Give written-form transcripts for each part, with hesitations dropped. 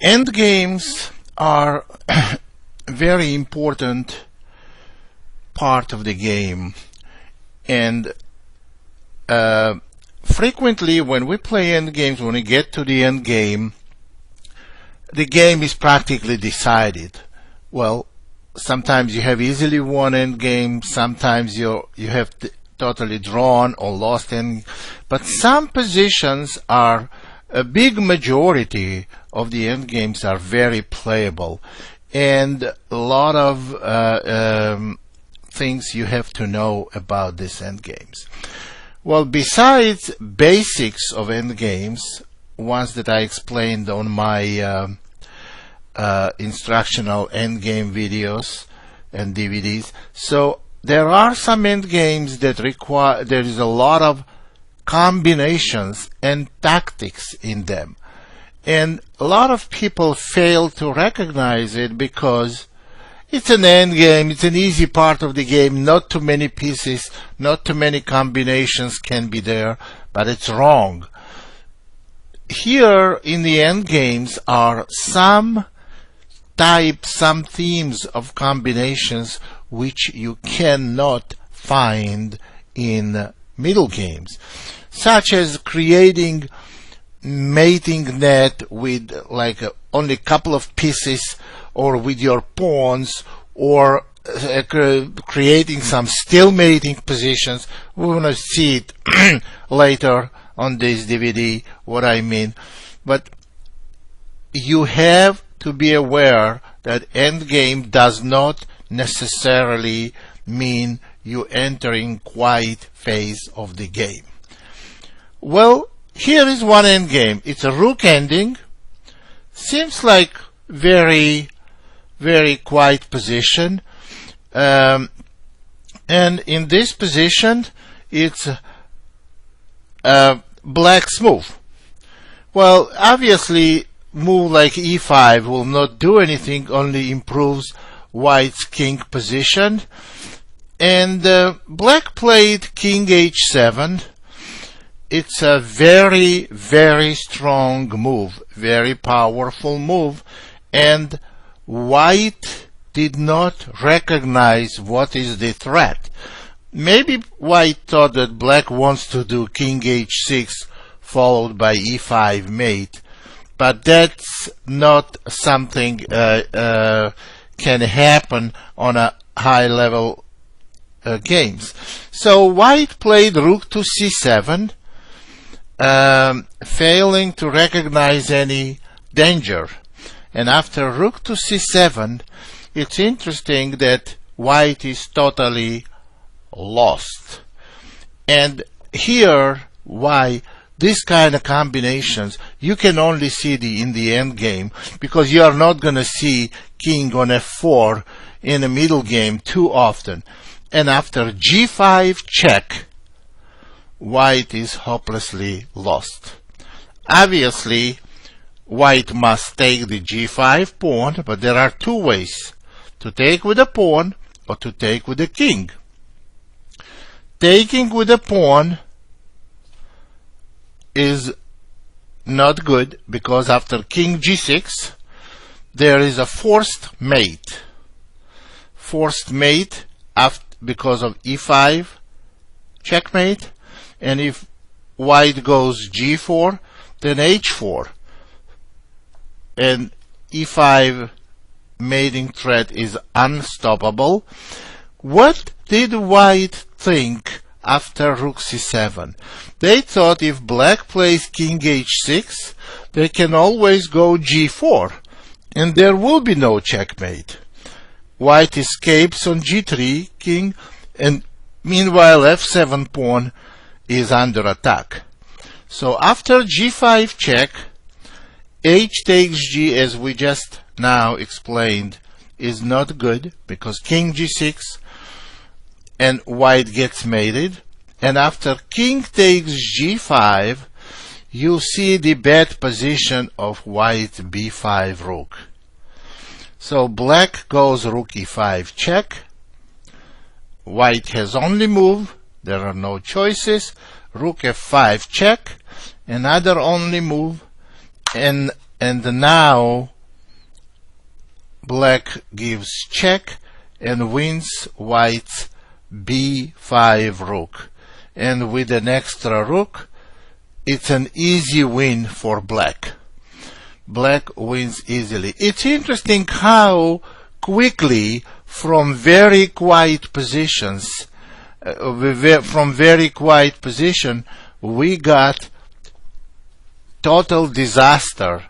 Endgames are very important part of the game, and frequently when we play endgames, when we get to the end game, the game is practically decided. Well, sometimes you have easily won end game, sometimes you have totally drawn or lost end, but some positions are, a big majority of the end games are very playable, and a lot of things you have to know about these end games. Well, besides basics of end games, ones that I explained on my instructional endgame videos and DVDs. So there are some endgames that require, there is a lot of combinations and tactics in them. And a lot of people fail to recognize it because it's an endgame, it's an easy part of the game, not too many pieces, not too many combinations can be there, but it's wrong. Here in the endgames are some types, some themes of combinations which you cannot find in middle games, such as creating mating net with like only a couple of pieces, or with your pawns, or creating some still mating positions. We're going to see it later on this DVD what I mean, but you have to be aware that endgame does not necessarily mean you entering quiet phase of the game. Well, here is one endgame. It's a rook ending. Seems like very quiet position, and in this position it's black's move. Well, obviously move like e5 will not do anything, only improves white's king position, and black played king h7. It's a very strong move, very powerful move, and white did not recognize what is the threat. Maybe white thought that black wants to do king h6 followed by e5 mate, but that's not something can happen on a high level games. So white played rook to c7, failing to recognize any danger. And after rook to c7, it's interesting that white is totally lost. And here, why this kind of combinations you can only see in the end game, because you are not going to see king on f4 in a middle game too often. And after g5 check, white is hopelessly lost. Obviously, white must take the g5 pawn, but there are two ways: to take with a pawn or to take with a king. Taking with a pawn is not good, because after king g6 there is a forced mate. Forced mate because of e5 checkmate, and if white goes g4, then h4, and e5 mating threat is unstoppable. What did white think after rook c7? They thought if black plays king h6, they can always go g4 and there will be no checkmate. White escapes on g3 king, and meanwhile f7 pawn is under attack. So after g5 check, h takes g, as we just now explained, is not good, because king g6 and white gets mated. And after king takes g5, you see the bad position of white b5 rook. So black goes rook e5 check. White has only move, there are no choices. Rook f5 check, another only move, and now black gives check and wins white's b5 rook. And with an extra rook, it's an easy win for black. Black wins easily. It's interesting how quickly from very quiet positions, we got total disaster.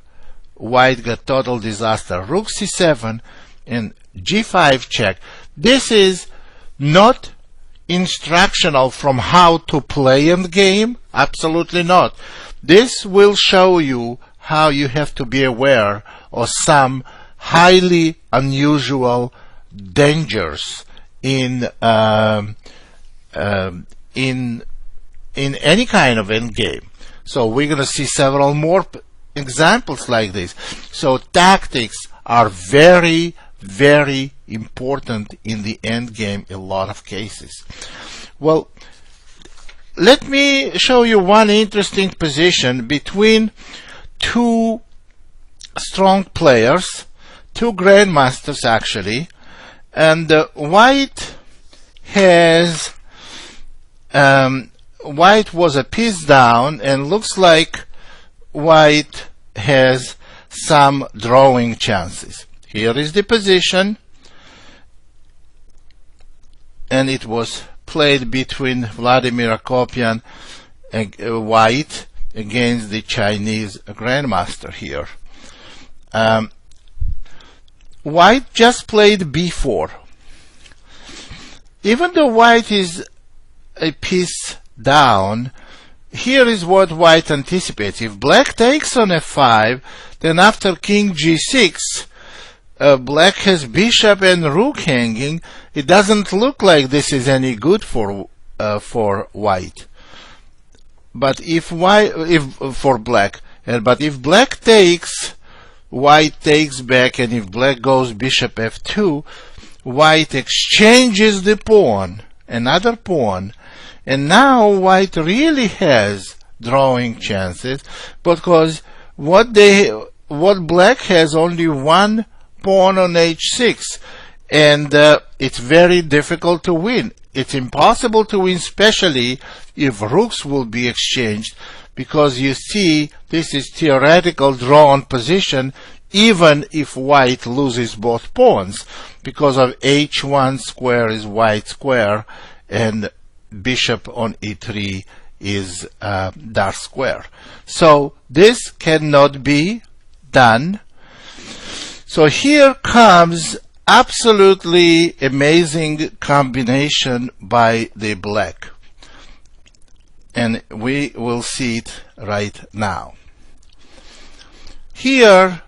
White got total disaster. Rook c7 and g5 check. This is not instructional from how to play endgame. Absolutely not. This will show you how you have to be aware of some highly unusual dangers in any kind of endgame. So we're going to see several more examples like this. So tactics are very, very important in the endgame in a lot of cases. Well, let me show you one interesting position between two strong players, two grandmasters actually, and white was a piece down, and looks like white has some drawing chances. Here is the position, and it was played between Vladimir Akopian and white against the Chinese grandmaster here. White just played b4. Even though white is a piece down, here is what white anticipates. If black takes on f5, then after king g6, black has bishop and rook hanging. It doesn't look like this is any good for white. But if black takes, white takes back, and if black goes bishop f2, white exchanges the pawn, another pawn, and now white really has drawing chances, because what black has only one pawn on h6, and it's very difficult to win. It's impossible to win, especially if rooks will be exchanged, because you see this is theoretical drawn position even if white loses both pawns, because of h1 square is white square and bishop on e3 is dark square. So this cannot be done. So here comes absolutely amazing combination by the black, and we will see it right now. Here,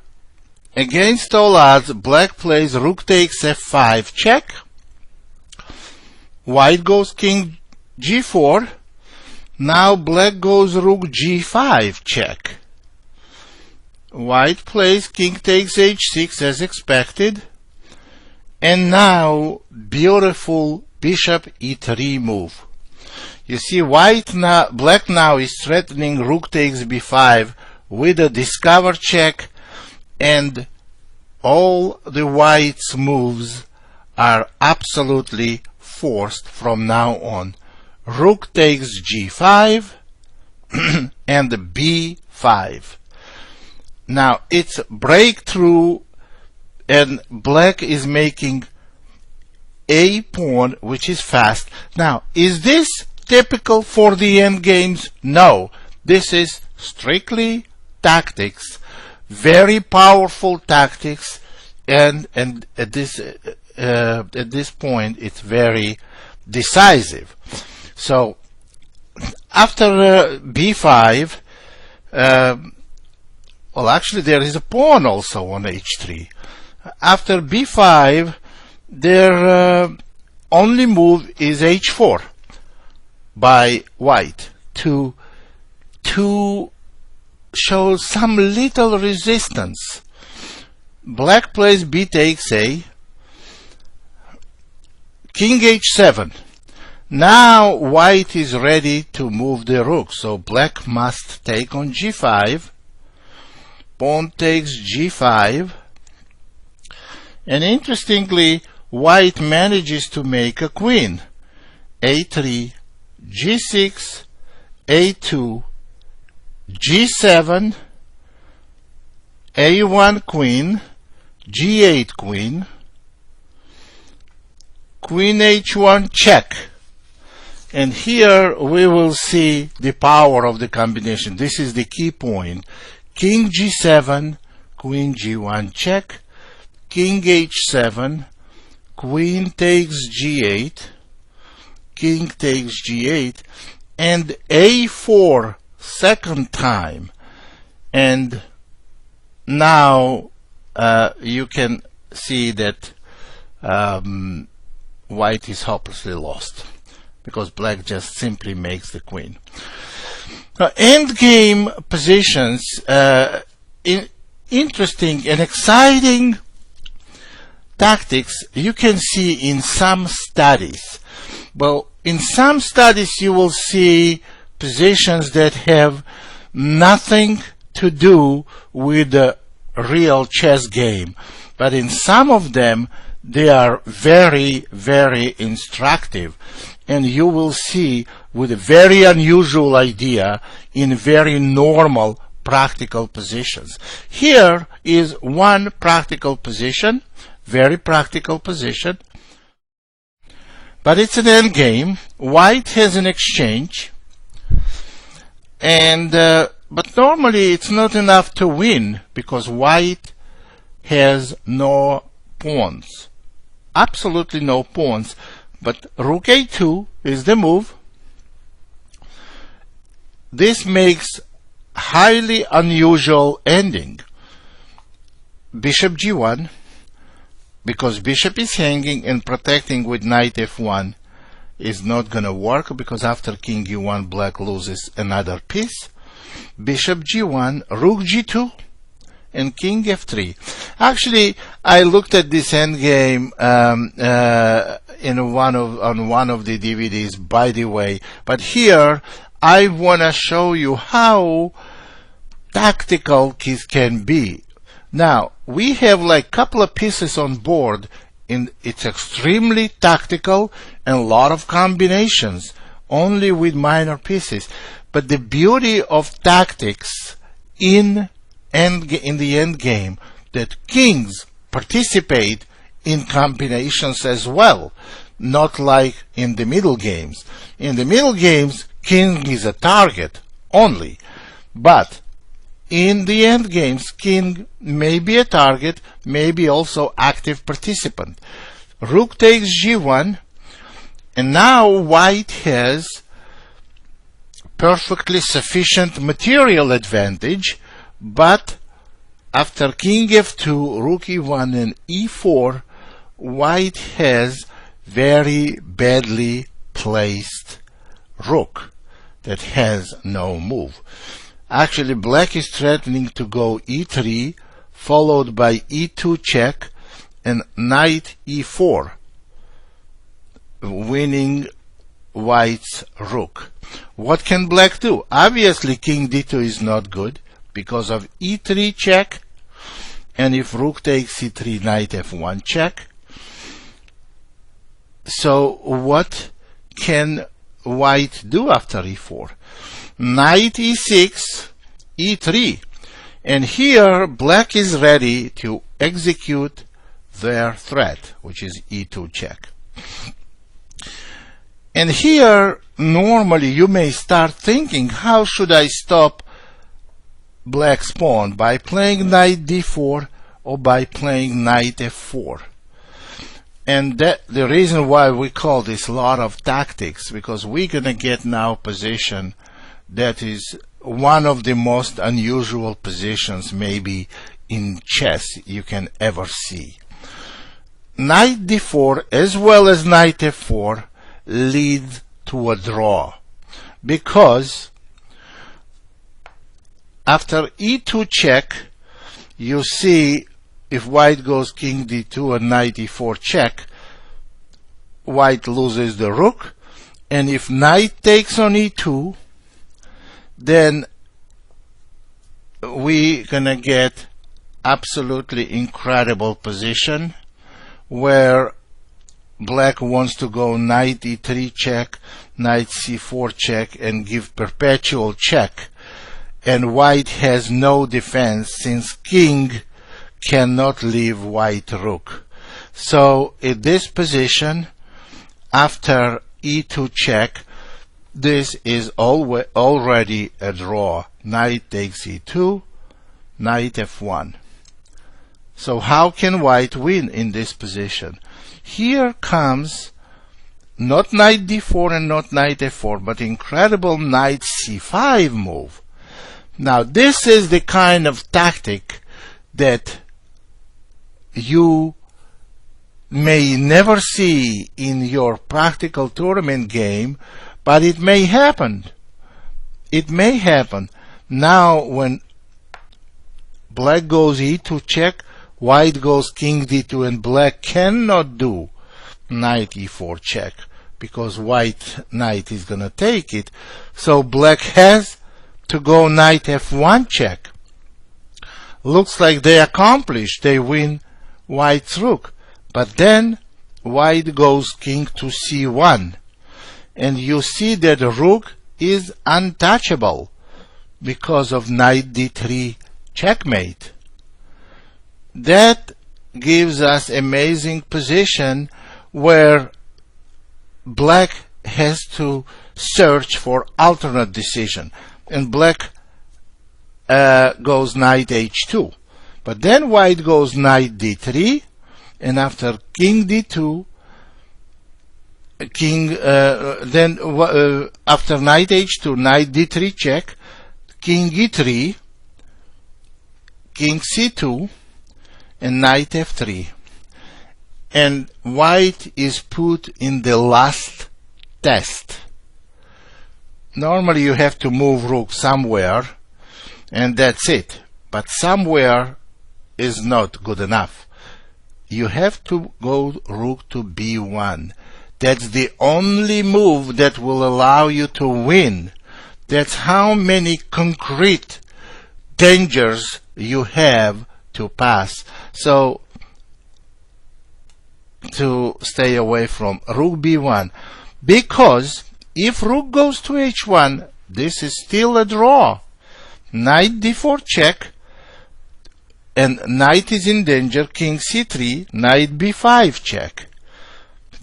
against all odds, black plays rook takes f5 check. White goes king g4. Now black goes rook g5 check. White plays king takes h6 as expected. And now beautiful bishop e3 move. You see, black now is threatening rook takes b5 with a discover check, and all the white's moves are absolutely forced from now on. Rook takes g5 and b5. Now it's breakthrough, and black is making a pawn which is fast. Now, is this typical for the endgames? No. This is strictly tactics, very powerful tactics, and at this point it's very decisive. So after b5, well, actually there is a pawn also on h3. After b5, their only move is h4 by white to show some little resistance. Black plays b takes a, king h7. Now white is ready to move the rook, so black must take on g5. Pawn takes g5. And interestingly, white manages to make a queen. a3, g6, a2, g7, a1 queen, g8 queen, queen h1 check. And here we will see the power of the combination. This is the key point. King g7, queen g1 check, king h7, queen takes g8, king takes g8, and a4 second time. And now you can see that white is hopelessly lost, because black just simply makes the queen. Endgame positions, interesting and exciting tactics you can see in some studies. Well, in some studies you will see positions that have nothing to do with the real chess game, but in some of them they are very, very instructive, and you will see with a very unusual idea in very normal practical positions. Here is one practical position, very practical position, but it's an endgame. White has an exchange, and but normally it's not enough to win, because white has no pawns, absolutely no pawns. But rook a2 is the move. This makes highly unusual ending. Bishop g1, because bishop is hanging and protecting with knight f1 is not going to work, because after king e1 black loses another piece. Bishop g1, rook g2, and king f3. Actually, I looked at this endgame on one of the DVDs, by the way, but here I want to show you how tactical this can be. Now, we have like a couple of pieces on board, and it's extremely tactical and a lot of combinations, only with minor pieces. But the beauty of tactics in the end game, that kings participate in combinations as well, not like in the middle games. In the middle games, king is a target only, but in the end games, king may be a target, may be also active participant. Rook takes g1, and now white has perfectly sufficient material advantage, but after king f2, rook e1, and e4, white has very badly placed rook that has no move. Actually, black is threatening to go e3, followed by e2 check and knight e4, winning white's rook. What can black do? Obviously, king d2 is not good because of e3 check, and if rook takes c3, knight f1 check. So what can white do after e4? Knight e6, e3, and here black is ready to execute their threat, which is e2 check. And here, normally you may start thinking, how should I stop black's pawn? By playing knight d4 or by playing knight f4? And that the reason why we call this a lot of tactics, because we're going to get now position that is one of the most unusual positions maybe in chess you can ever see. Knight d4 as well as knight f4 lead to a draw, because after e2 check, you see if white goes king d2 and knight e4 check, white loses the rook, and if knight takes on e2, then we're gonna get absolutely incredible position where black wants to go knight e3 check, knight c4 check, and give perpetual check, and white has no defense since king cannot leave white rook. So in this position, after e2 check, this is already a draw. Knight takes e2, knight f1. So how can white win in this position? Here comes not knight d4 and not knight f4, but incredible knight c5 move. Now this is the kind of tactic that you may never see in your practical tournament game, but it may happen. It may happen. Now when black goes e2 check, white goes king d2, and black cannot do knight e4 check because white knight is gonna take it. So black has to go knight f1 check. Looks like they accomplished, they win white's rook. But then white goes king to c1, and you see that the rook is untouchable because of knight d3 checkmate. That gives us amazing position where black has to search for alternate decision, and black goes knight h2, but then white goes knight d3, and after king d2, after knight h2, knight d3 check, king e3, king c2, and knight f3, and white is put in the last test. Normally you have to move rook somewhere and that's it, but somewhere is not good enough. You have to go rook to b1. That's the only move that will allow you to win. That's how many concrete dangers you have to pass. So to stay away from rook b1, because if rook goes to h1, this is still a draw. Knight d4 check, and knight is in danger. King c3, knight b5 check,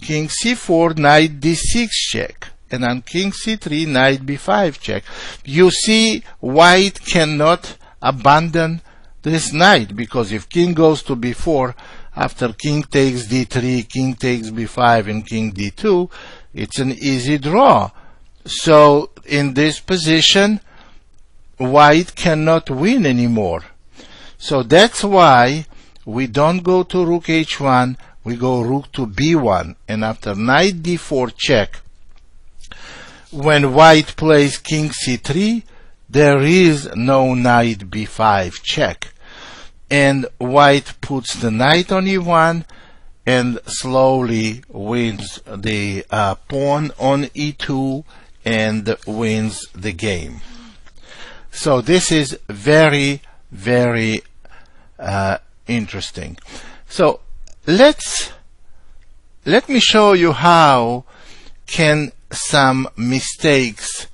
king c4, knight d6 check, and on king c3, knight b5 check. You see, white cannot abandon this knight, because if king goes to b4, after king takes d3, king takes b5, and king d2, it's an easy draw. So in this position, white cannot win anymore. So that's why we don't go to rook h1, we go rook to b1, and after knight d4 check, when white plays king c3, there is no knight b5 check, and white puts the knight on e1 and slowly wins the pawn on e2 and wins the game. So this is very, very interesting. So let me show you how can some mistakes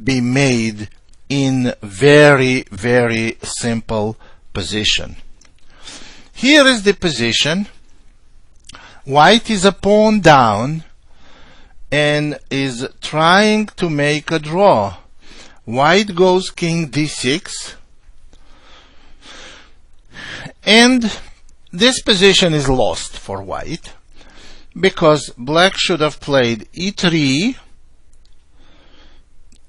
be made in very, very simple position. Here is the position. White is a pawn down and is trying to make a draw. White goes king d6, and this position is lost for white because black should have played e3,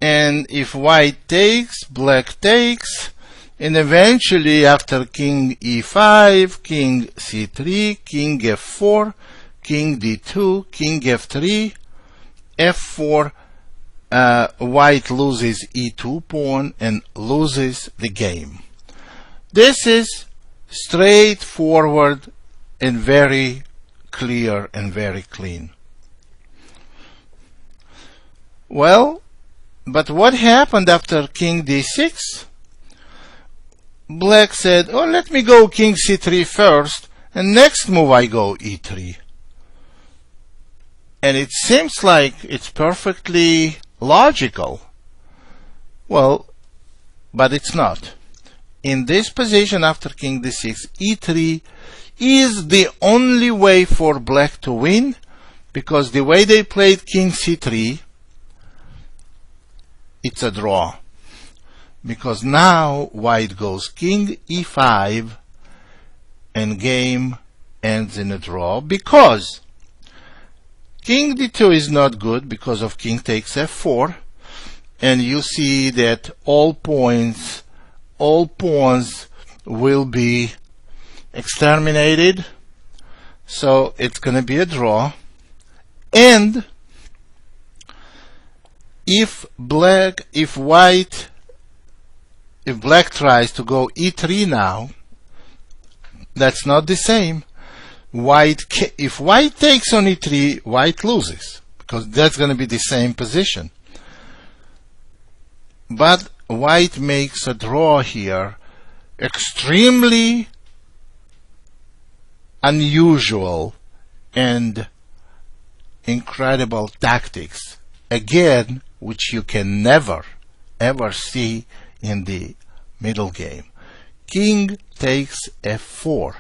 and if white takes, black takes, and eventually after king e5, king c3, king f4, king d2, king f3, f4, white loses e2 pawn and loses the game. This is straightforward and very clear and very clean. Well, but what happened after king d6? Black said, oh, let me go king c3 first, And next move I go e3. And it seems like it's perfectly logical. Well, but it's not. In this position after king d6, e3 is the only way for black to win, because the way they played king c3, it's a draw. Because now white goes king e5 and game ends in a draw, because king d2 is not good because of king takes f4, and you see that all pawns will be exterminated, so it's going to be a draw. And if black tries to go e3 now, that's not the same. If white takes on e3, white loses, because that's going to be the same position. But white makes a draw here, extremely unusual and incredible tactics, again, which you can never ever see in the middle game. King takes f4.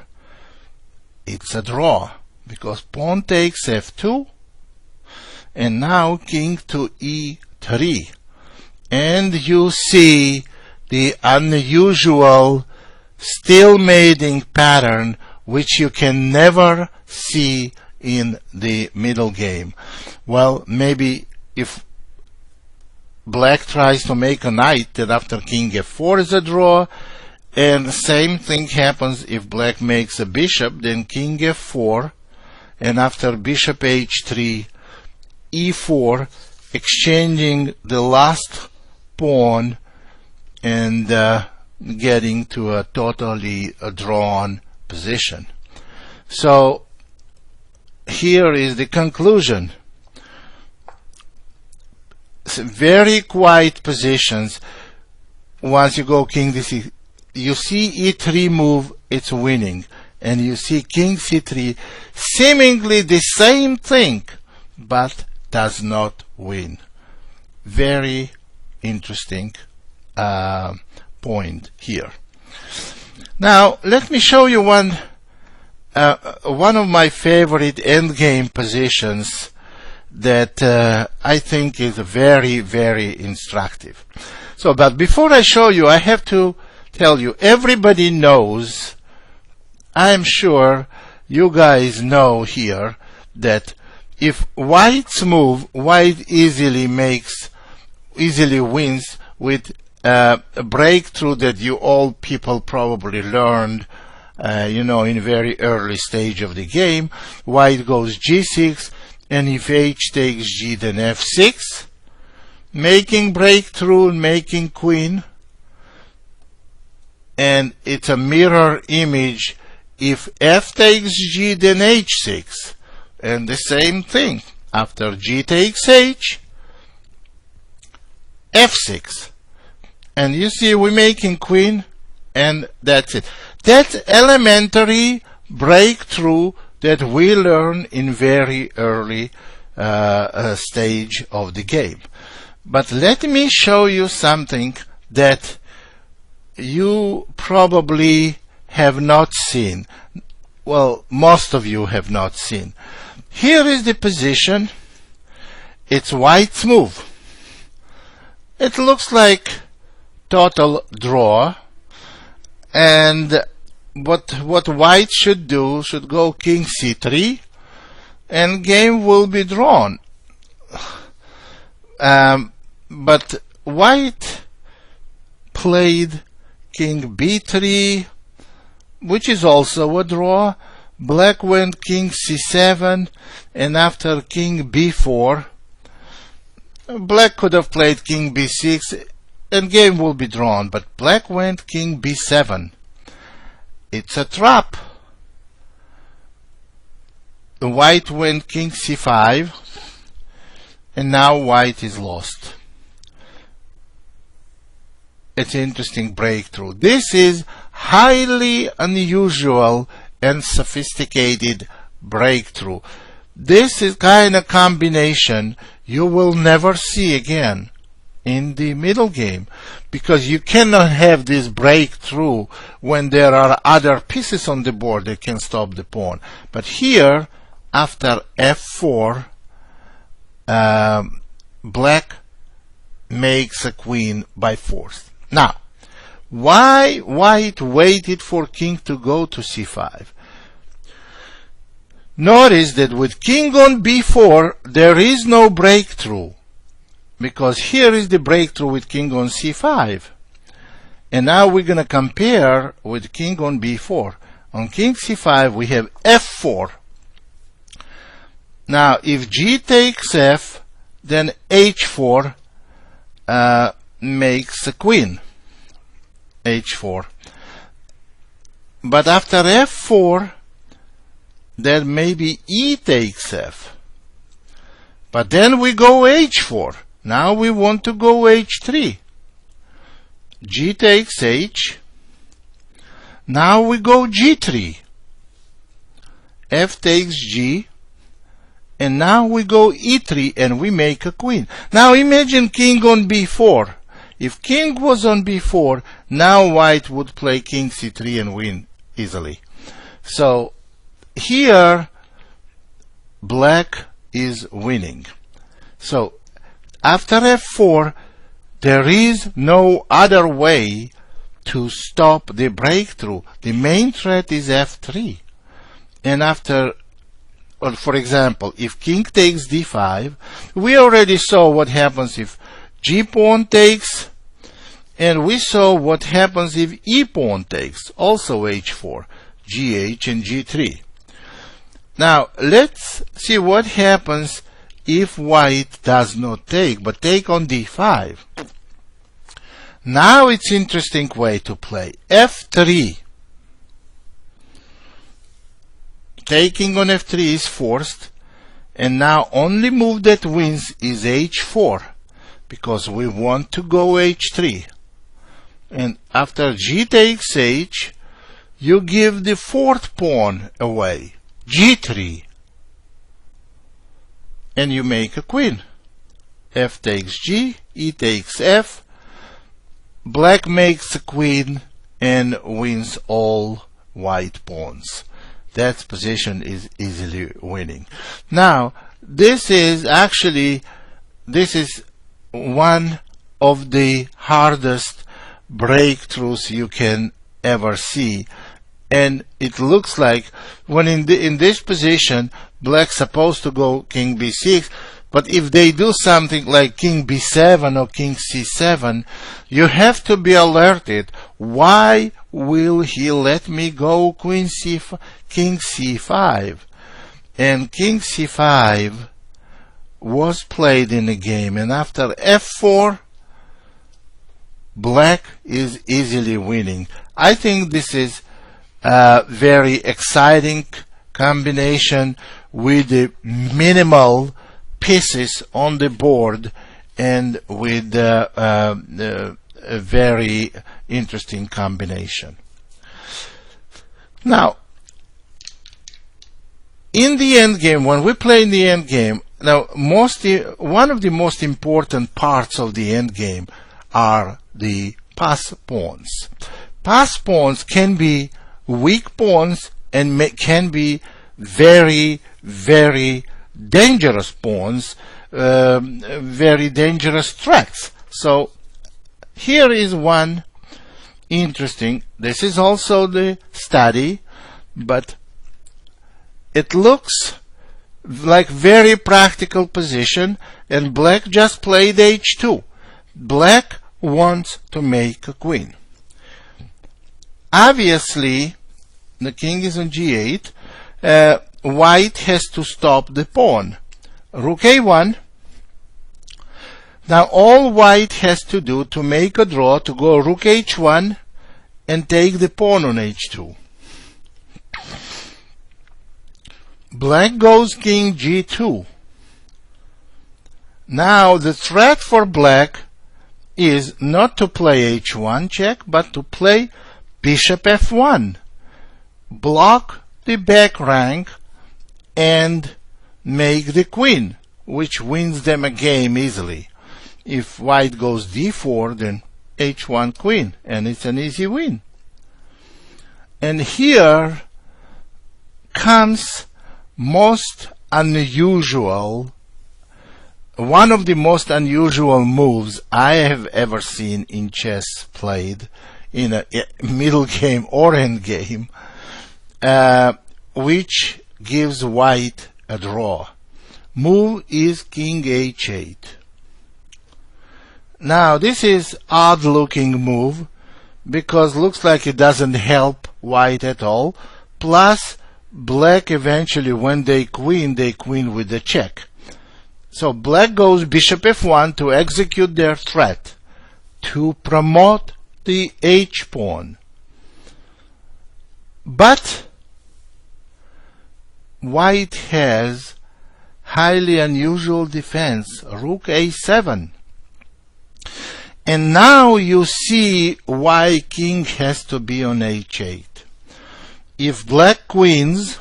It's a draw because pawn takes f2, and now king to e3, and you see the unusual still-mating pattern which you can never see in the middle game. Well, maybe if black tries to make a knight, then after king f4 is a draw, and the same thing happens if black makes a bishop, then king f4, and after bishop h3, e4, exchanging the last pawn and getting to a totally drawn position. So here is the conclusion. Very quiet positions. Once you go king d6, you see e3 move, it's winning, and you see king c3, seemingly the same thing, but does not win. Very interesting point here. Now let me show you one of my favorite endgame positions that I think is very, very instructive. So, but before I show you, I have to tell you, everybody knows, I'm sure you guys know here, that if white's move, white easily wins with a breakthrough that you all people probably learned, in very early stage of the game. White goes g6, and if h takes g, then f6, making breakthrough and making queen. And it's a mirror image. If f takes g, then h6, and the same thing. After g takes h, f6, and you see we're making queen, and that's it. That's elementary breakthrough that we learn in very early stage of the game. But let me show you something that you probably have not seen. Well, most of you have not seen. Here is the position. It's white's move. It looks like total draw, and what white should do, should go king c3, and game will be drawn. But white played king b3, which is also a draw. Black went king c7, and after king b4, black could have played king b6, and game will be drawn, but black went king b7. It's a trap. White went king c5, and now white is lost. It's an interesting breakthrough. This is highly unusual and sophisticated breakthrough. This is kind of combination you will never see again in the middle game, because you cannot have this breakthrough when there are other pieces on the board that can stop the pawn. But here, after f4, black makes a queen by force. Now, why white waited for king to go to c5? Notice that with king on b4, there is no breakthrough, because here is the breakthrough with king on c5. And now we're going to compare with king on b4. On king c5, we have f4. Now, if g takes f, then h4 makes a queen. h4. But after f4, then maybe e takes f. But then we go h4. Now we want to go h3. G takes h. Now we go g3. F takes g. And now we go e3 and we make a queen. Now imagine king on b4. If king was on b4, now white would play king c3 and win easily. So here black is winning. So after f4, there is no other way to stop the breakthrough. The main threat is f3. And after, well, for example, if king takes d5, we already saw what happens if g pawn takes, and we saw what happens if e pawn takes, also h4, gh and g3. Now let's see what happens if white does not take, but take on d5. Now it's interesting way to play. f3. Taking on f3 is forced, and now only move that wins is h4, because we want to go h3. And after g takes h, you give the fourth pawn away, g3, and you make a queen. F takes g, e takes f, black makes a queen and wins all white pawns. That position is easily winning. Now, this is one of the hardest breakthroughs you can ever see. And it looks like when in this position, black's supposed to go king b6, but if they do something like king b7 or king c7, you have to be alerted. Why will he let me go king c5? And king c5 was played in the game, and after f4, black is easily winning. I think this is a very exciting combination with the minimal pieces on the board and with a very interesting combination. Now, in the endgame, when we play in the endgame, now one of the most important parts of the endgame are the pass pawns. Pass pawns can be weak pawns and can be very, very dangerous pawns, very dangerous threats. So here is one interesting. This is also the study, but it looks like very practical position, and black just played h2. Black wants to make a queen. Obviously, the king is on g8. White has to stop the pawn. Rook a1. Now all white has to do to make a draw to go rook h1 and take the pawn on h2. Black goes king g2. Now the threat for black is not to play h1 check, but to play bishop f1. Block the back rank and make the queen, which wins them a game easily. If white goes d4, then h1 queen, and it's an easy win. And here comes most unusual, one of the most unusual moves I have ever seen in chess played in a middle game or end game, which gives white a draw. Move is king h8. Now this is odd looking move because looks like it doesn't help white at all. Plus black eventually, when they queen with the check. So black goes bishop f1 to execute their threat, to promote the h pawn. But white has highly unusual defense, rook a7. And now you see why king has to be on h8. If black queens,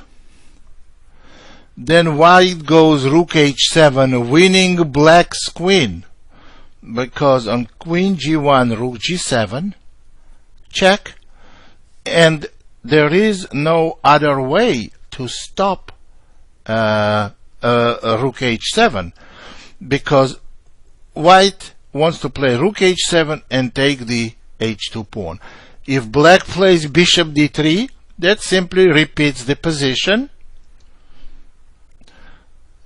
then white goes rook h7, winning black's queen. Because on queen g1, rook g7, check, and there is no other way to stop rook h7, because white wants to play rook h7 and take the h2 pawn. If black plays bishop d3, that simply repeats the position.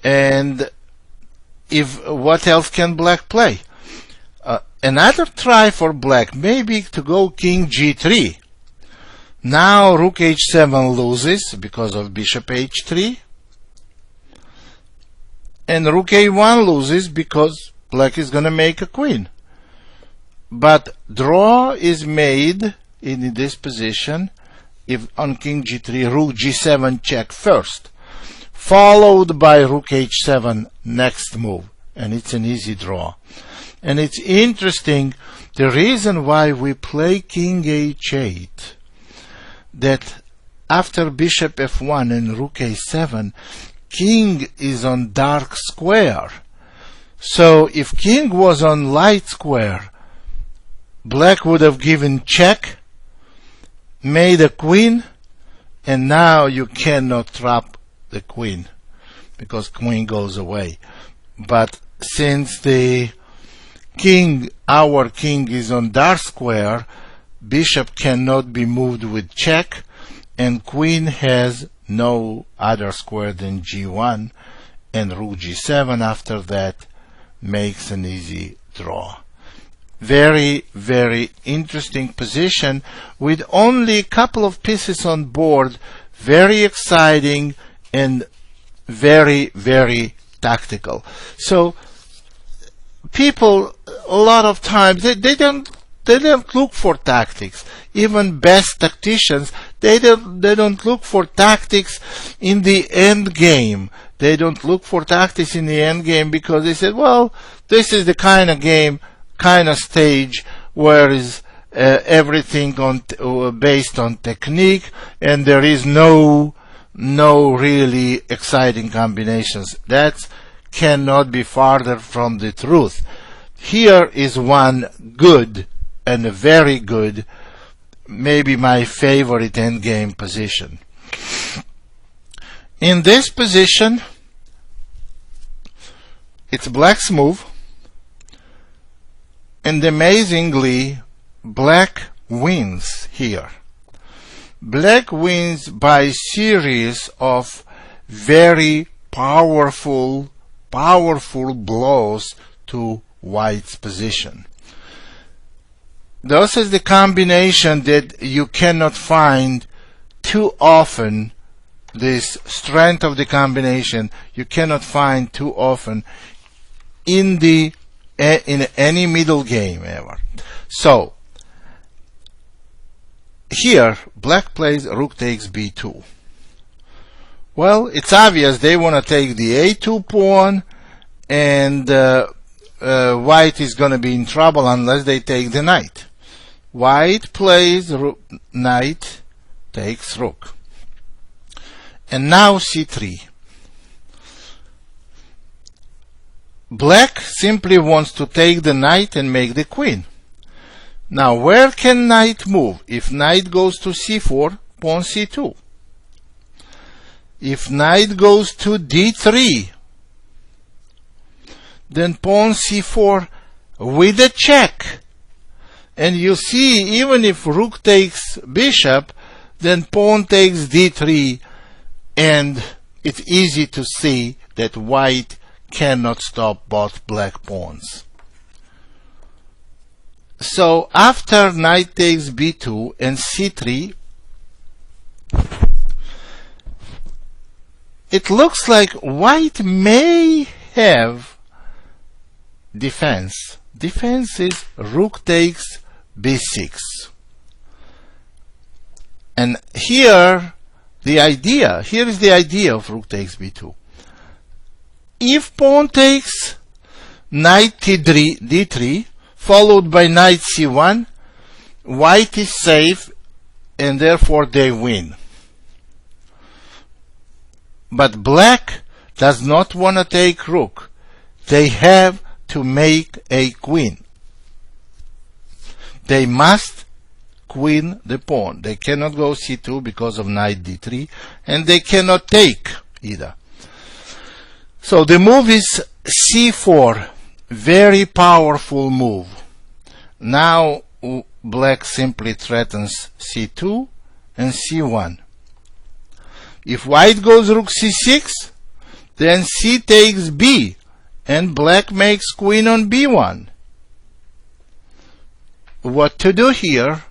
And what else can black play? Another try for black may be to go king g3. Now rook h7 loses because of bishop h3, and rook a1 loses because black is going to make a queen. But draw is made in this position if on king g3, rook g7 check first, followed by rook h7 next move, and it's an easy draw. And it's interesting, the reason why we play king h8, that after bishop f1 and rook a7, king is on dark square. So if king was on light square, black would have given check, made a queen, and now you cannot trap the queen because queen goes away. But since the king, our king, is on dark square, bishop cannot be moved with check, and queen has no other square than g1, and rook g7 after that makes an easy draw. Very, very interesting position with only a couple of pieces on board. Very exciting and very, very tactical. So people, a lot of times, they don't look for tactics. Even best tacticians, they don't look for tactics in the end game. They don't look for tactics in the end game because they said, well, this is the kind of game, kind of stage where is everything based on technique, and there is no really exciting combinations. That cannot be farther from the truth. Here is one good and a very good, maybe my favorite endgame position. In this position, it's black's move, and amazingly, black wins here. Black wins by series of very powerful blows to white's position. This is the combination that you cannot find too often. This strength of the combination you cannot find too often in any middle game ever. So here black plays rook takes b2. Well, it's obvious they want to take the a2 pawn, and white is going to be in trouble unless they take the knight. White plays knight takes rook. And now c3. Black simply wants to take the knight and make the queen. Now, where can knight move? If knight goes to c4, pawn c2. If knight goes to d3, then pawn c4 with a check. And you see, even if rook takes bishop, then pawn takes d3, and it's easy to see that white cannot stop both black pawns. So after knight takes b2 and c3, it looks like white may have defense. Defense is rook takes b6. And here is the idea of rook takes b2. If pawn takes knight d3, followed by knight c1, white is safe, and therefore they win. But black does not want to take rook. They have to make a queen. They must queen the pawn. They cannot go c2 because of knight d3, and they cannot take either. So the move is c4, very powerful move. Now black simply threatens c2 and c1. If white goes rook c6, then c takes b, and black makes queen on b1. What to do here?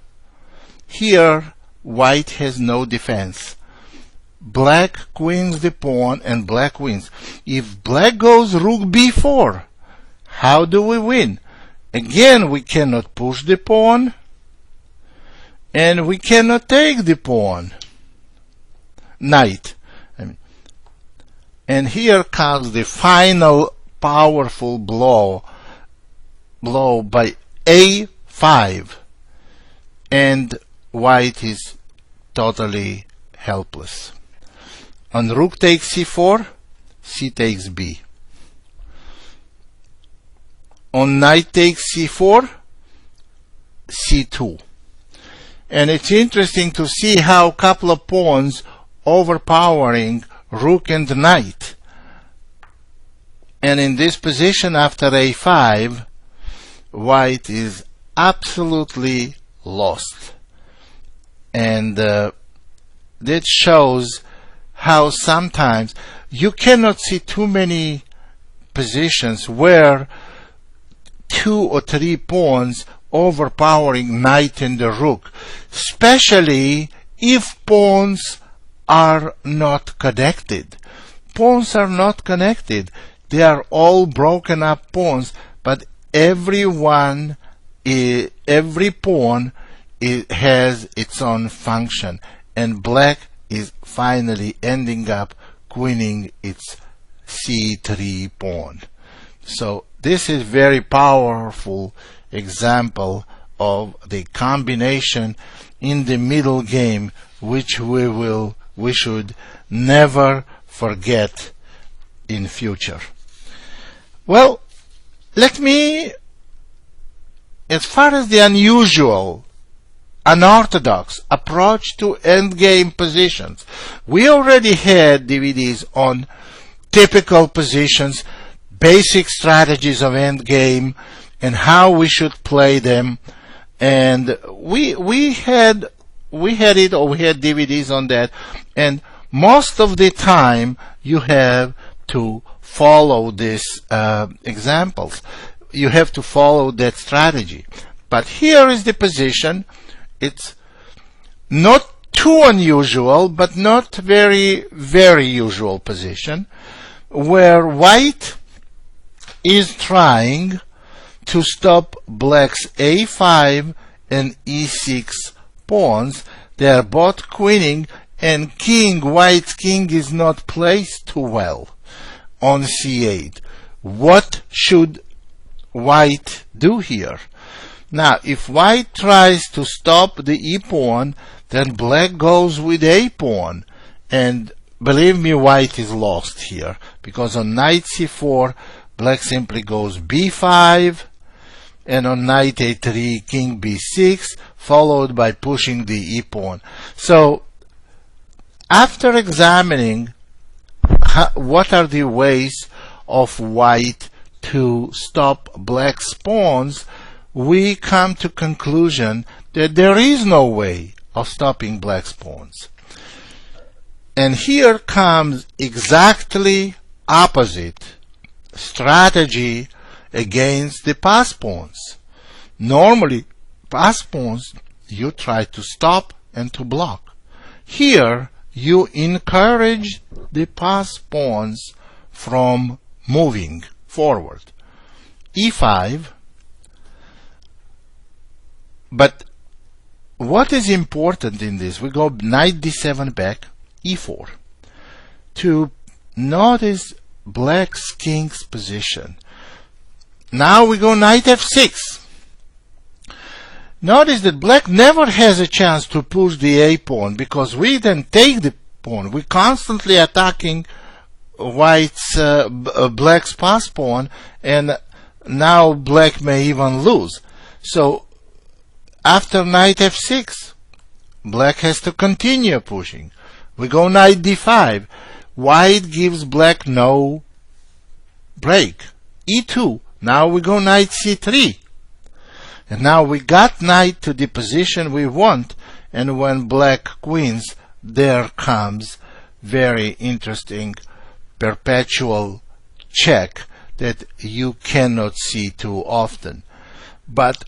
Here, white has no defense. Black queens the pawn and black wins. If black goes rook b4, how do we win? Again, we cannot push the pawn, and we cannot take the pawn. Knight. And here comes the final powerful blow by a5, and white is totally helpless. On rook takes c4, c takes b. On knight takes c4, c2. And it's interesting to see how a couple of pawns overpowering rook and knight. And in this position after a5, white is absolutely lost. And that shows how sometimes you cannot see too many positions where 2 or 3 pawns overpowering knight and the rook, especially if pawns are not connected. Pawns are not connected. They are all broken up pawns, but every pawn has its own function, and black is finally ending up queening its c3 pawn. So this is very powerful example of the combination in the middle game, which we should never forget in future. Well, let me, as far as the unusual, unorthodox approach to endgame positions, we already had DVDs on typical positions, basic strategies of endgame, and how we should play them. And we had DVDs on that, and most of the time you have to follow these examples. You have to follow that strategy. But here is the position. It's not too unusual, but not very, very usual position, where white is trying to stop black's a5 and e6 pawns. They are both queening, and white's king is not placed too well on c8. What should white do here? Now, if white tries to stop the e pawn, then black goes with a pawn, and believe me, white is lost here, because on knight c4, black simply goes b5, and on knight a3, king b6, followed by pushing the e-pawn. So, after examining what are the ways of white to stop black's pawns, we come to conclusion that there is no way of stopping black's pawns. And here comes exactly opposite strategy against the pass pawns. Normally, pass pawns you try to stop and to block. Here, you encourage the pass pawns from moving forward. e5. But what is important in this? We go knight d7 back, e4. To notice black's king's position. Now we go knight f6. Notice that black never has a chance to push the a-pawn, because we then take the pawn. We're constantly attacking black's pass pawn, and now black may even lose. So after knight f6, black has to continue pushing. We go knight d5. White gives black no break. e2. Now we go knight c3. And now we got knight to the position we want, and when black wins, there comes very interesting perpetual check that you cannot see too often. But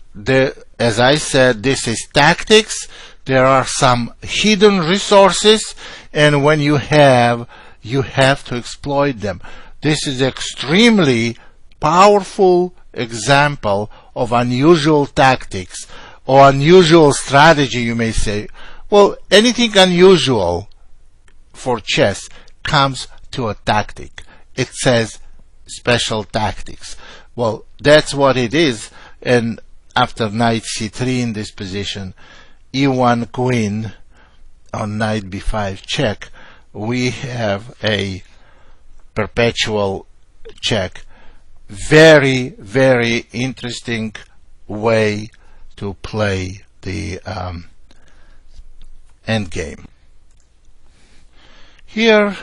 as I said, this is tactics. There are some hidden resources, and when you have to exploit them. This is extremely powerful example of unusual tactics or unusual strategy, you may say. Well, anything unusual for chess comes to a tactic. It says special tactics. Well, that's what it is. And after knight c3 in this position, e1 queen on knight b5 check, we have a perpetual check. Very, very interesting way to play the endgame. Here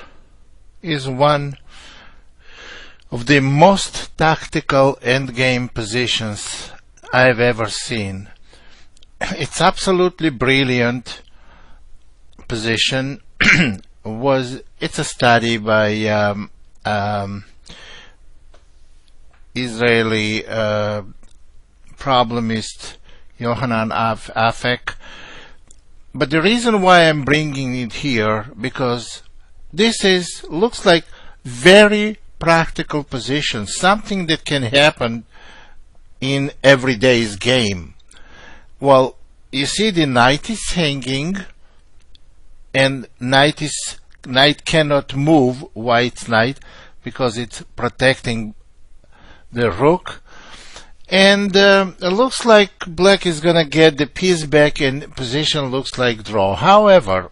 is one of the most tactical endgame positions I've ever seen. It's absolutely brilliant position. It's a study by Israeli problemist Yohanan Afek. But the reason why I'm bringing it here, because this looks like very practical position, something that can happen in everyday's game. Well, you see the knight is hanging, and knight cannot move white's knight because it's protecting the rook, and it looks like black is gonna get the piece back, and position looks like draw. However,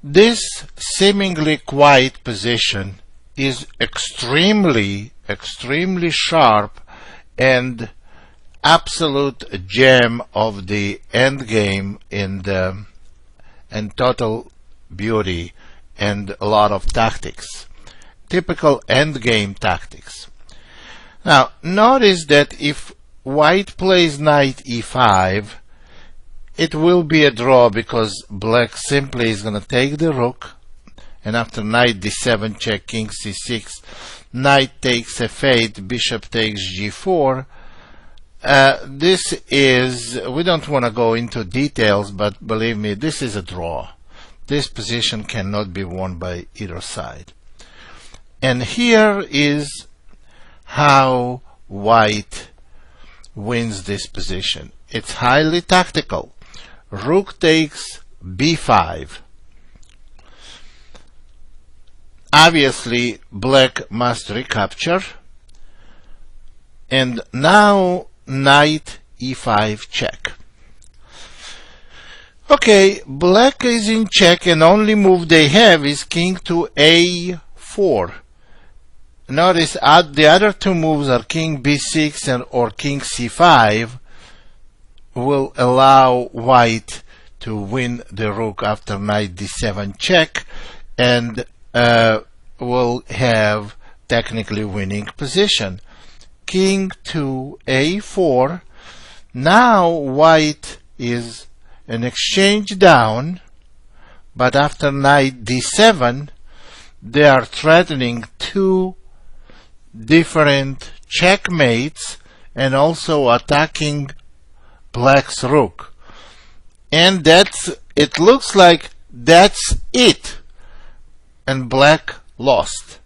this seemingly quiet position is extremely sharp and absolute gem of the endgame and total beauty and a lot of tactics, typical endgame tactics. Now, notice that if white plays knight e5, it will be a draw because black simply is going to take the rook, and after knight d7 check, king c6, knight takes f8, bishop takes g4. This is, we don't want to go into details, but believe me, this is a draw. This position cannot be won by either side. And here is how white wins this position. It's highly tactical. Rook takes b5. Obviously, black must recapture. And now knight e5 check. Okay, black is in check and only move they have is king to a4. Notice the other two moves are king b6 and or king c5 will allow white to win the rook after knight d7 check and will have technically winning position. King to a4. Now white is an exchange down, but after knight d7 they are threatening two different checkmates and also attacking black's rook. And it looks like that's it, and black lost.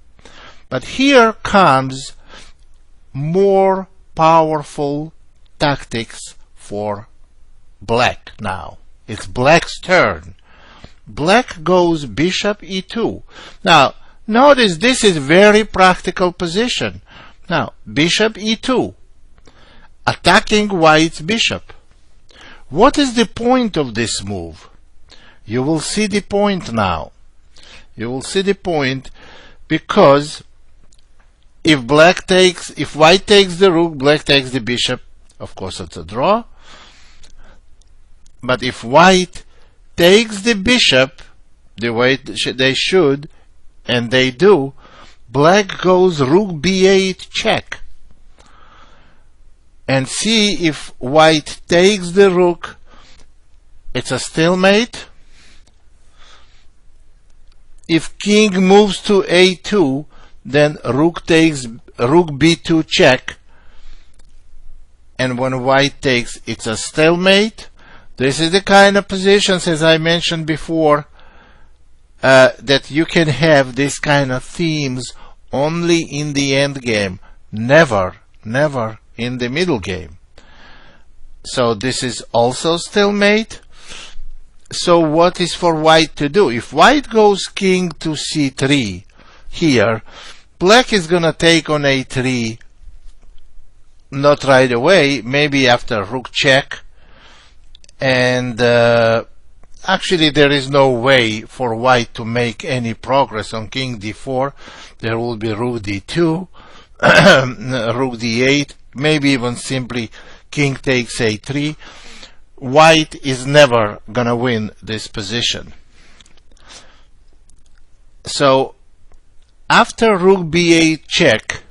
But here comes more powerful tactics for black now. It's black's turn. Black goes bishop e2. Now, notice this is very practical position. Now, bishop e2, attacking white's bishop. What is the point of this move? You will see the point now. You will see the point because if white takes the rook, black takes the bishop, of course it's a draw. But if white takes the bishop the way they should, and they do, black goes rook b8 check. And see if white takes the rook, it's a stalemate. If king moves to a2, then rook b2 check. And when white takes, it's a stalemate. This is the kind of positions, as I mentioned before, that you can have this kind of themes only in the endgame, never in the middle game. So this is also stalemate. So what is for white to do? If white goes king to c3 here, black is gonna take on a3, not right away, maybe after rook check, and actually there is no way for white to make any progress on king d4. There will be rook d2, rook d8, maybe even simply king takes a3. White is never gonna win this position. So after rook b8 check,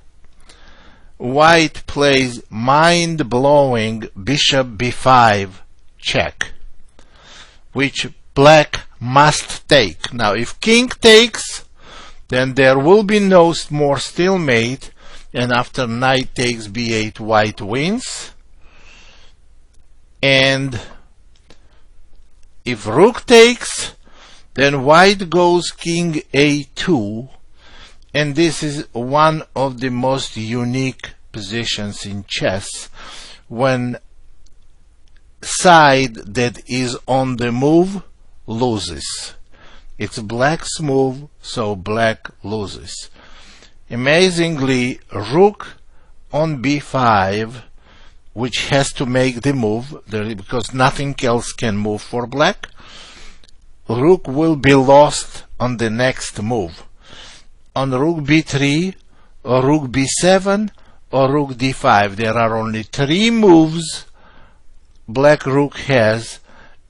white plays mind-blowing bishop b5 check, which black must take. Now if king takes, then there will be no more stalemate, and after knight takes b8 white wins. And if rook takes, then white goes king a2, and this is one of the most unique positions in chess, when side that is on the move loses. It's black's move, so black loses. Amazingly, rook on b5, which has to make the move, because nothing else can move for black, rook will be lost on the next move. On rook b3, or rook b7, or rook d5, there are only 3 moves black rook has,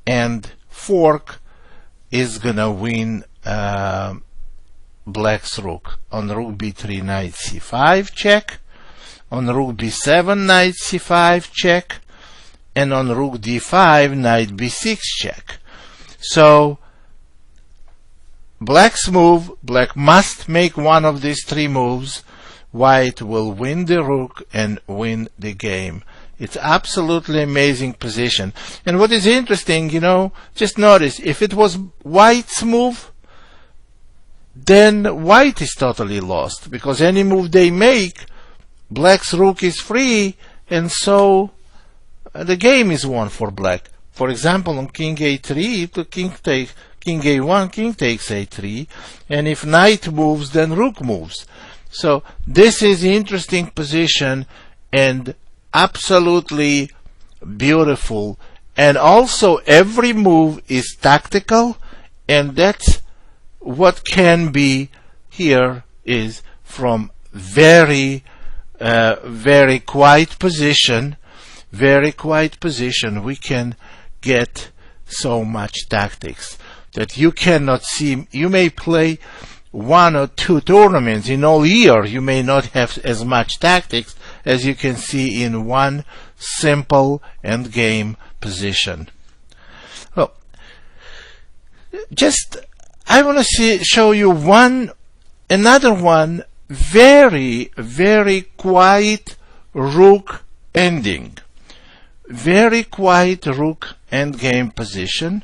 and fork is gonna win black's rook. On rook b3, knight c5 check, on rook b7, knight c5 check, and on rook d5, knight b6 check. So black's move, black must make one of these 3 moves. White will win the rook and win the game. It's absolutely amazing position. And what is interesting, just notice, if it was white's move, then white is totally lost, because any move they make, black's rook is free, and so the game is won for black. For example, on king a3, the king a1, king takes a3, and if knight moves, then rook moves. So this is an interesting position and absolutely beautiful And also every move is tactical, and that's what can be here is from very quiet position, we can get so much tactics that you cannot see. You may play 1 or 2 tournaments in all year. You may not have as much tactics as you can see in one simple endgame position. Well, just I want to show you another one very quiet rook ending. Very quiet rook endgame position.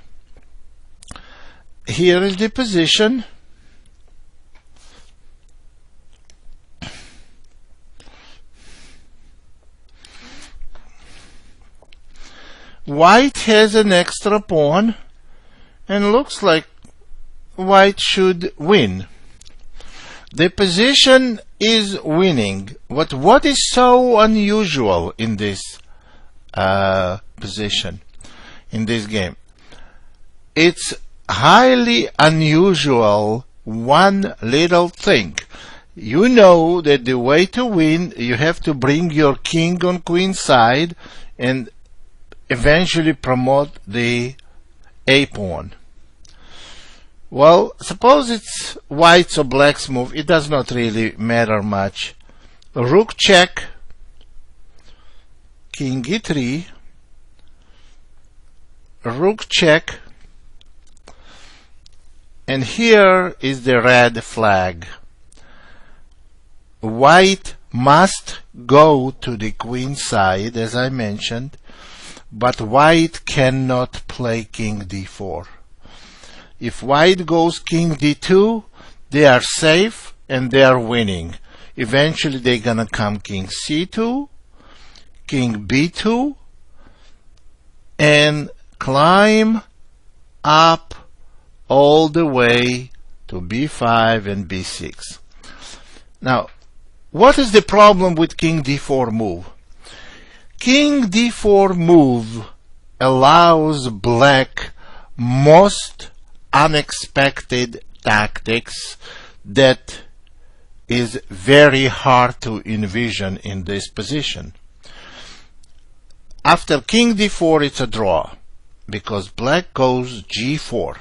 Here is the position. White has an extra pawn and looks like white should win. The position is winning. What is so unusual in this position, in this game? It's highly unusual. One little thing. You know that the way to win, you have to bring your king on queen side and eventually promote the a pawn. Well, suppose it's white's or black's move. It does not really matter much. Rook check, king e3, rook check, and here is the red flag. White must go to the queen side, as I mentioned, but white cannot play king d4. If white goes king d2, they are safe and they are winning. Eventually they're gonna come king c2, king b2, and climb up all the way to b5 and b6. Now, what is the problem with king d4 move? King d4 move allows black most unexpected tactics that is very hard to envision in this position. After king d4 it's a draw because black goes g4.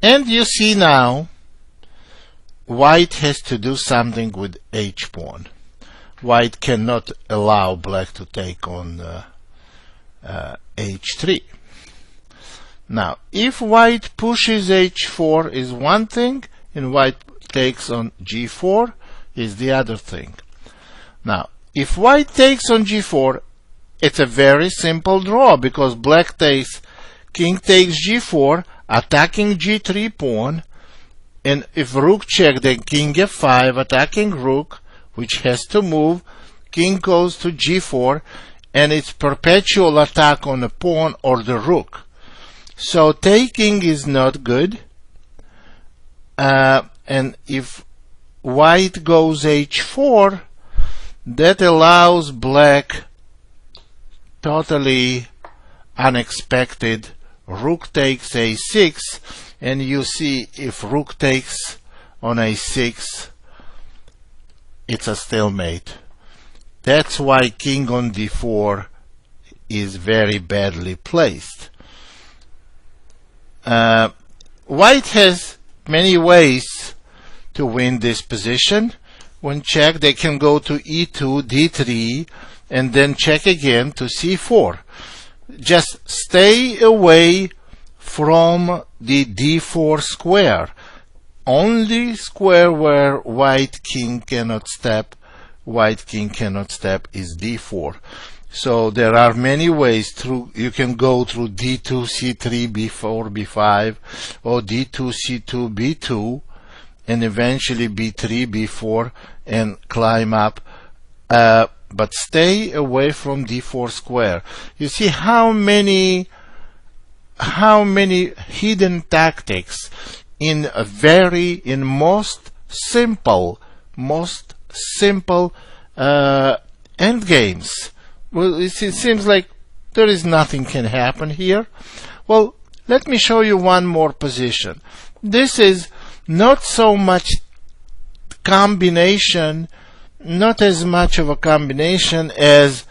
And you see now white has to do something with h pawn. White cannot allow black to take on h3. Now, if white pushes h4 is one thing, and white takes on g4 is the other thing. Now, if white takes on g4, it's a very simple draw because black takes, king takes g4, attacking g3 pawn, and if rook check, then king f5, attacking rook, which has to move, king goes to g4, and it's perpetual attack on the pawn or the rook. So taking is not good, and if white goes h4, that allows black totally unexpected rook takes a6, and you see if rook takes on a6, it's a stalemate. That's why king on d4 is very badly placed. White has many ways to win this position. When checked, they can go to e2, d3, and then check again to c4. Just stay away from the d4 square. Only square where white king cannot step is d4. So there are many ways through. You can go through d2, c3, b4, b5, or d2, c2, b2, and eventually b3, b4, and climb up. But stay away from d4 square. You see how many hidden tactics in most simple end games. Well, it seems like There is nothing can happen here. Well, let me show you one more position. This is not so much combination, not as much of a combination as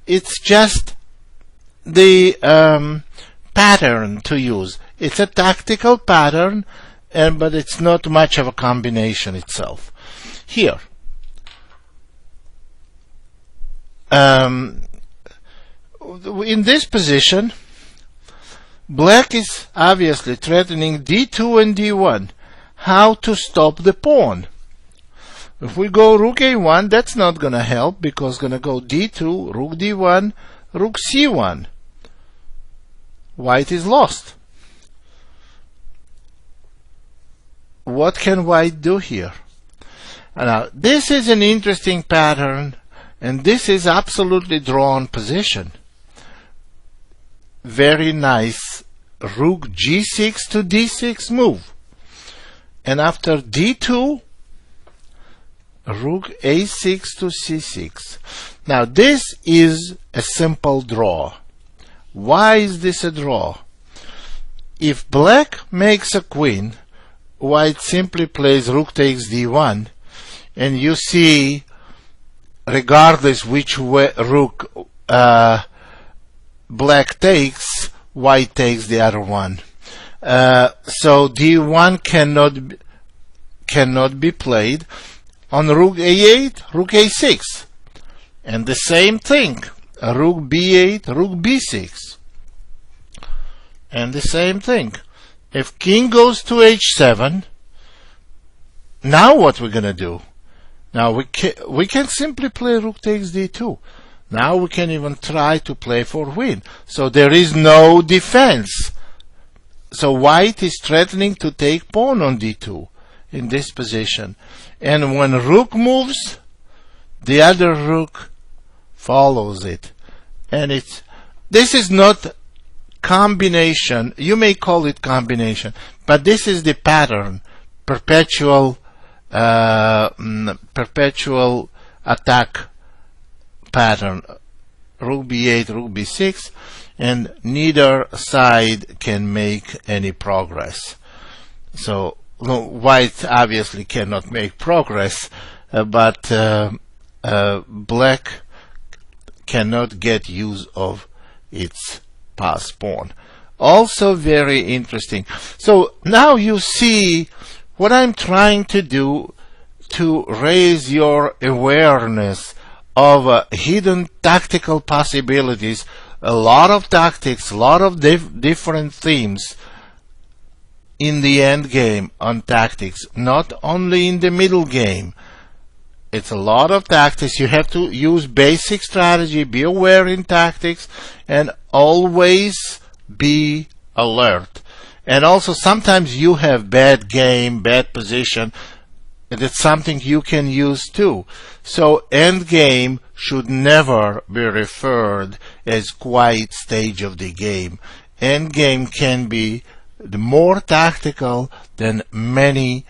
it's just the pattern to use. It's a tactical pattern, but it's not much of a combination itself. Here, in this position, black is obviously threatening d2 and d1. How to stop the pawn? If we go rook a1, that's not going to help, because going to go d2, rook d1, rook c1. White is lost. What can white do here? Now, this is an interesting pattern, and this is absolutely drawn position. Very nice rook g6 to d6 move. And after d2, rook a6 to c6. Now, this is a simple draw. Why is this a draw? If black makes a queen, white simply plays rook takes d1, and you see, regardless which way rook black takes, white takes the other one. So d1 cannot be played. On rook a8, rook a6, and the same thing, rook b8, rook b6, and the same thing. If king goes to h7, now what we're gonna do? Now we can simply play rook takes d2. Now we can even try to play for win. So there is no defense. So white is threatening to take pawn on d2 in this position. And when rook moves, the other rook follows it. And this is not combination. You may call it combination, but this is the pattern, perpetual attack pattern. Rook b8, rook b6, and neither side can make any progress. So white obviously cannot make progress, but black cannot get use of its passed pawn. Also very interesting. So now you see what I'm trying to do to raise your awareness of hidden tactical possibilities, a lot of tactics, a lot of different themes in the end game on tactics, not only in the middle game. It's a lot of tactics. You have to use basic strategy, be aware in tactics, and always be alert. And also sometimes you have bad game, bad position, and it's something you can use too. So endgame should never be referred as quiet stage of the game. Endgame can be more tactical than many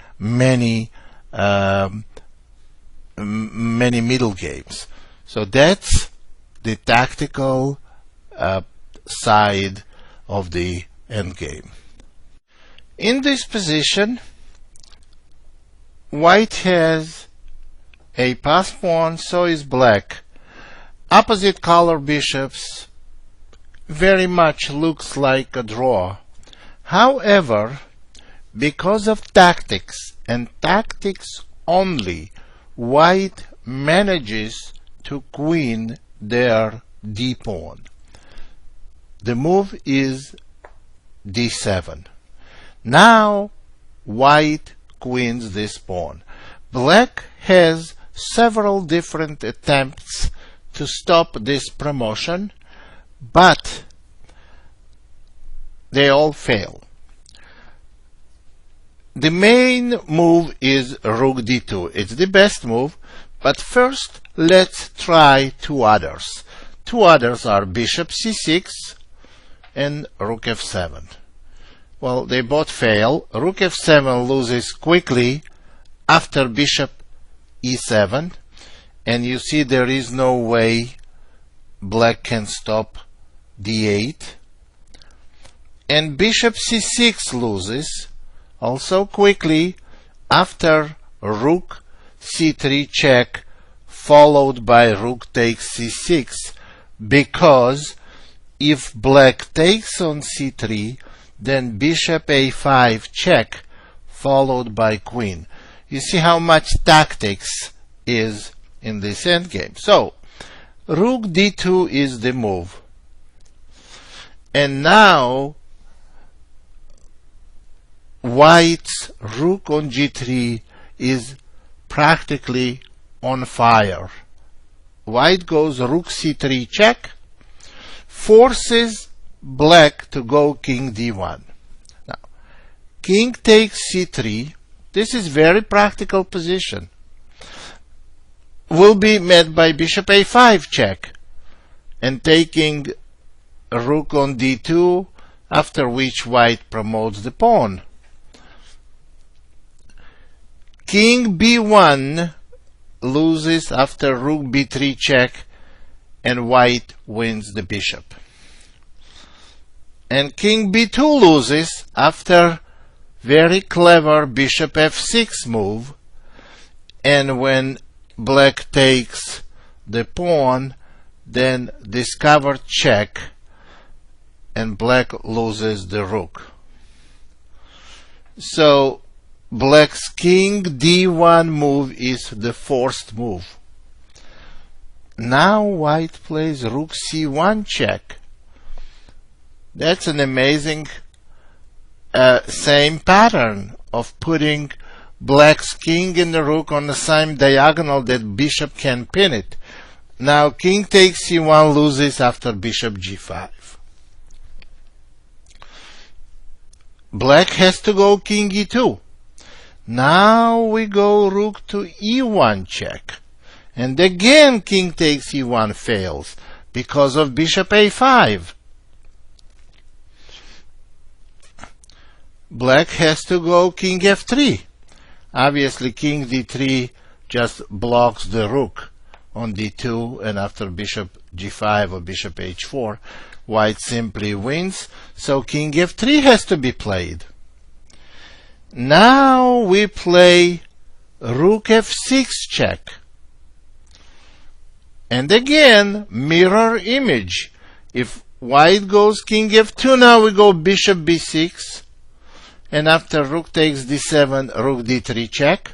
middle games. So that's the tactical side of the endgame. In this position, white has a passed pawn, so is black. Opposite color bishops very much looks like a draw. However, because of tactics and tactics only, white manages to queen their d pawn. The move is d7. Now white queens this pawn. Black has several different attempts to stop this promotion, but they all fail. The main move is rook d2. It's the best move, but first let's try two others. Two others are bishop c6 and rook f7. Well, they both fail. Rook f7 loses quickly after bishop e7, and you see there is no way black can stop d8, and bishop c6 loses also quickly after rook c3 check followed by rook takes c6, because if black takes on c3, then bishop a5 check followed by queen. You see how much tactics is in this endgame. So rook d2 is the move, and now white's rook on g3 is practically on fire. White goes rook c3 check, forces black to go king d1. Now, king takes c3. This is very practical position. Will be met by bishop a5 check and taking rook on d2, after which white promotes the pawn. King b1 loses after rook b3 check, and white wins the bishop. And king b2 loses after very clever bishop f6 move, and when black takes the pawn, then discovered check, and black loses the rook. So black's king d1 move is the forced move. Now white plays rook c1 check. That's an amazing same pattern of putting black's king and the rook on the same diagonal that bishop can pin it. Now king takes c1 loses after bishop g5. Black has to go king e2. Now we go rook to e1 check. And again king takes e1 fails because of bishop a5. Black has to go king f3. Obviously king d3 just blocks the rook on d2, and after bishop g5 or bishop h4, white simply wins. So king f3 has to be played. Now we play rook f6 check. And again, mirror image. If white goes king f2, now we go bishop b6. And after rook takes d7, rook d3 check.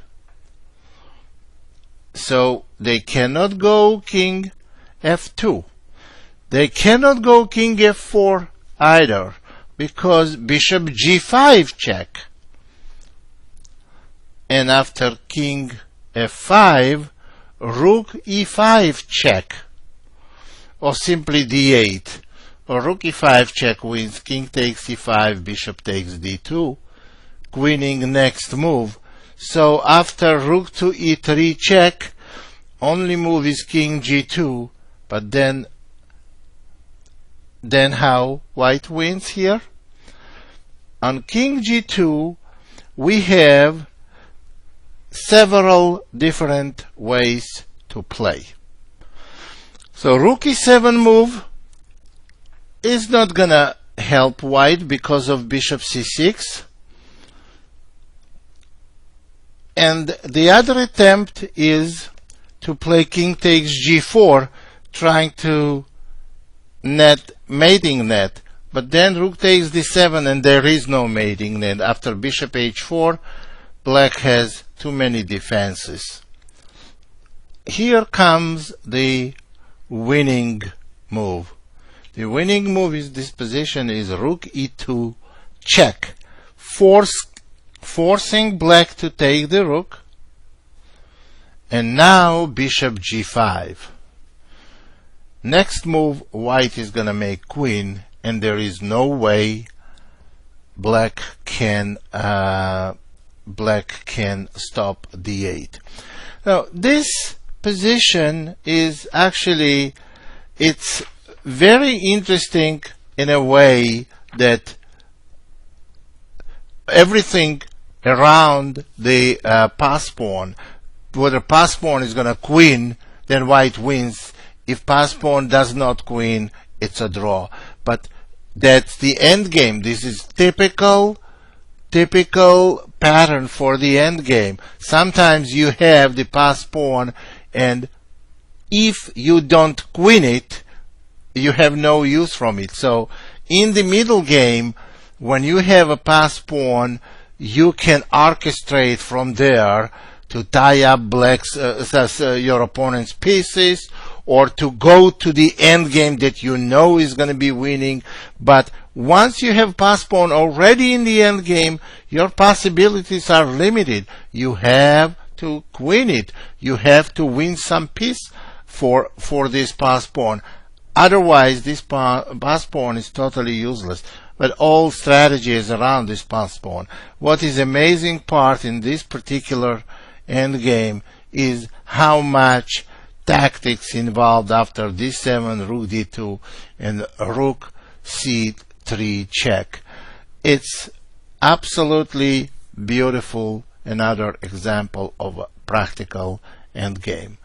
So they cannot go king f2. They cannot go king f4 either, because bishop g5 check. And after king f5, rook e5 check, or simply d8, or rook e5 check wins, king takes e5, bishop takes d2, queening next move. So after rook to e3 check, only move is king g2, but then how white wins here? On king g2, we have several different ways to play. So rook e7 move is not gonna help white because of bishop c6. And the other attempt is to play king takes g4, trying to mating net. But then rook takes d7 and there is no mating net. After bishop h4, black has too many defenses. Here comes the winning move. The winning move is this position is rook e2 check, forcing black to take the rook, and now bishop g5. Next move, white is gonna make queen, and there is no way black can stop d8. Now this position is actually, it's very interesting in a way that everything around the pass pawn, whether pass pawn is going to queen, then white wins. If pass pawn does not queen, it's a draw. but that's the end game. This is typical pattern for the end game. Sometimes you have the pass pawn, and if you don't queen it, you have no use from it. So in the middle game, when you have a pass pawn, you can orchestrate from there to tie up your opponent's pieces, or to go to the end game that you know is going to be winning. But once you have pass pawn already in the end game, your possibilities are limited. You have to queen it. You have to win some piece for this pass pawn. Otherwise, this pass pawn is totally useless. But all strategy is around this pass pawn. What is amazing part in this particular end game is how much tactics involved after d7, rook d2, and rook c3 check. It's absolutely beautiful. Another example of a practical endgame.